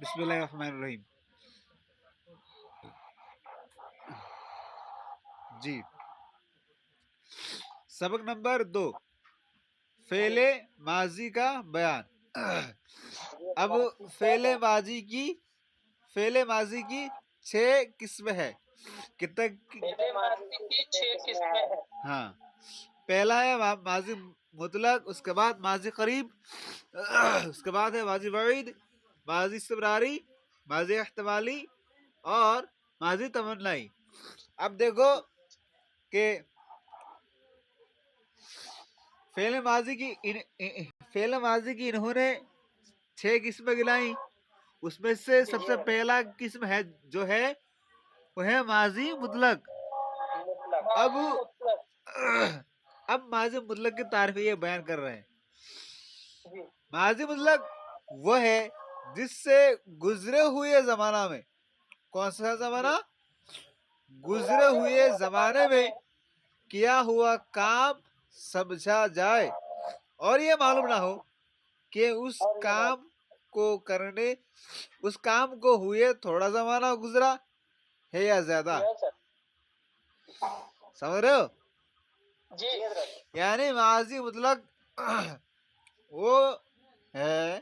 بسم اللہ الرحمن الرحیم. جی سبق نمبر 2 فعل ماضی کا بیان. اب فعل ماضی کی 6 قسمیں ہے. ہاں پہلا ہے ماضی مطلق، اس کے بعد ماضی قریب، اس کے بعد ہے ماضی بعید، ماضی استمراری، ماضی احتمالی اور ماضی تمنائی. اب دیکھو کہ فعل ماضی کی انہوں نے 6 قسمیں گنائیں. اس میں سے سب سے پہلا قسم ہے جو ہے وہ ہے ماضی مطلق. اب ماضی مطلق کی تعریف یہ بیان کر رہے ہیں. ماضی مطلق وہ ہے جس سے گزرے ہوئے زمانہ میں، کون سا زمانہ؟ گزرے ہوئے زمانے میں کیا ہوا کام سمجھا جائے اور یہ معلوم نہ ہو کہ اس کام کو ہوئے تھوڑا زمانہ گزرا ہے یا زیادہ. سمجھ رہے ہو؟ یعنی ماضی مطلق وہ ہے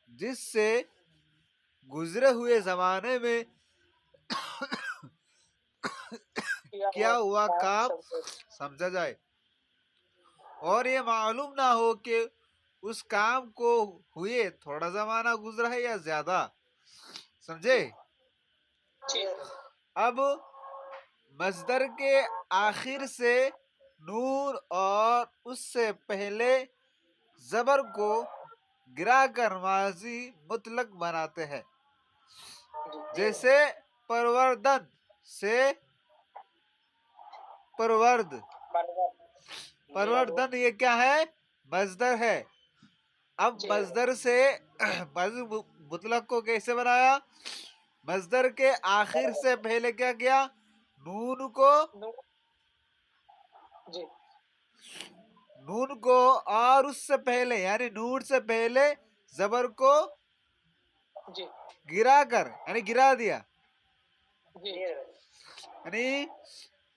جس سے گزرے ہوئے زمانے میں کیا ہوا کام سمجھا جائے اور یہ معلوم نہ ہو کہ اس کام کو ہوئے تھوڑا زمانہ گزرا ہے یا زیادہ. سمجھے؟ اب مصدر کے آخر سے نون اور اس سے پہلے زبر کو گرا کر ماضی مطلق بناتے ہیں. جیسے پروردن سے پروردن یہ کیا ہے؟ مصدر ہے. اب مصدر سے ماضی مطلق کو کیسے بنایا؟ مصدر کے آخر سے پہلے کیا کیا؟ نون کو اور اس سے پہلے یعنی نون سے پہلے زبر کو گرا کر یعنی گرا دیا. یعنی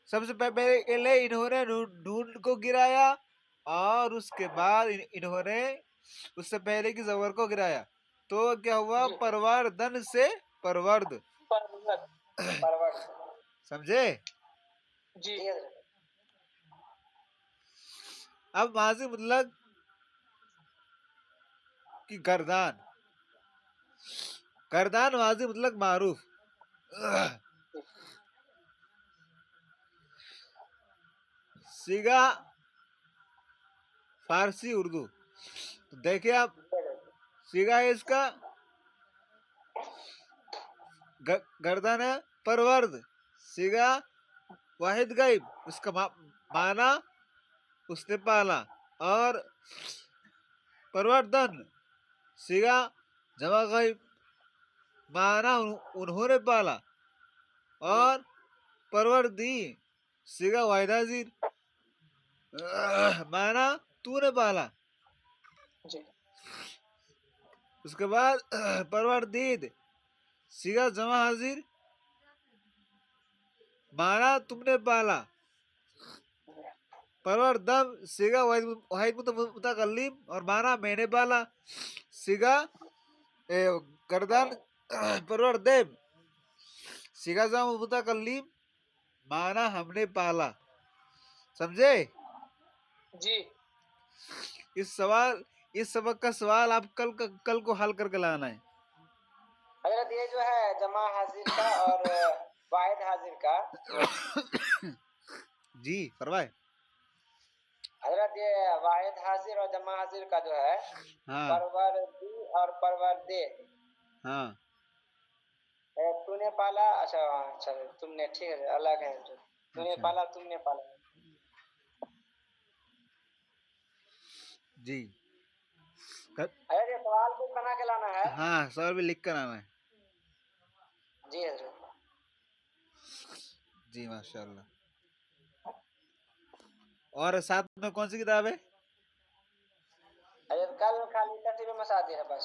سب سے پہلے انہوں نے نون کو گرایا اور اس کے بعد انہوں نے اس سے پہلے کی زبر کو گرایا تو کیا ہوا؟ پروردن سے پرورد. سمجھے؟ اب ماضی مطلق کی گردان ماضی مطلق معروف. سیگا فارسی اردو. تو دیکھیں آپ سیگا ہے اس کا گردان ہے پرورد. سیگا واحد غائب، اس کا معنی اس نے پالا. اور پروردن سیگا جمع غائب، معنی انہوں نے پالا. اور پروردی سیگا واحد حاضر، معنی تو نے پالا. اس کے بعد پروردید سیگا جمع حاضر، معنی تم نے پالا. پروردم سیگا واحد متکلم اور معنی میں نے پالا. سیگا گردان پروردم سیگا جمع متکلم، معنی ہم نے پالا. سمجھے؟ اس سبق کا سوال آپ کل کو حل کر کے لانا ہے. حضرت یہ جو ہے جمع حاضر کا اور واحد حاضر کا جی فرمائے. حضرت یہ واحد حاضر اور جمع حاضر کا جو ہے پروردی اور پروردے، ہاں تو نے پالا. اچھا تم نے، ٹھیک ہے الگ ہے. تو نے پالا، تم نے پالا. جی ارے یہ سوال کو بنا کے لانا ہے. ہاں سوال بھی لکھ کر آنا ہے. جی حضرت. جی ماشاء اللہ. اور ساتھ میں کون سی کتاب ہے؟ حضرت کل خالی ترتیب مساجد ہے بس.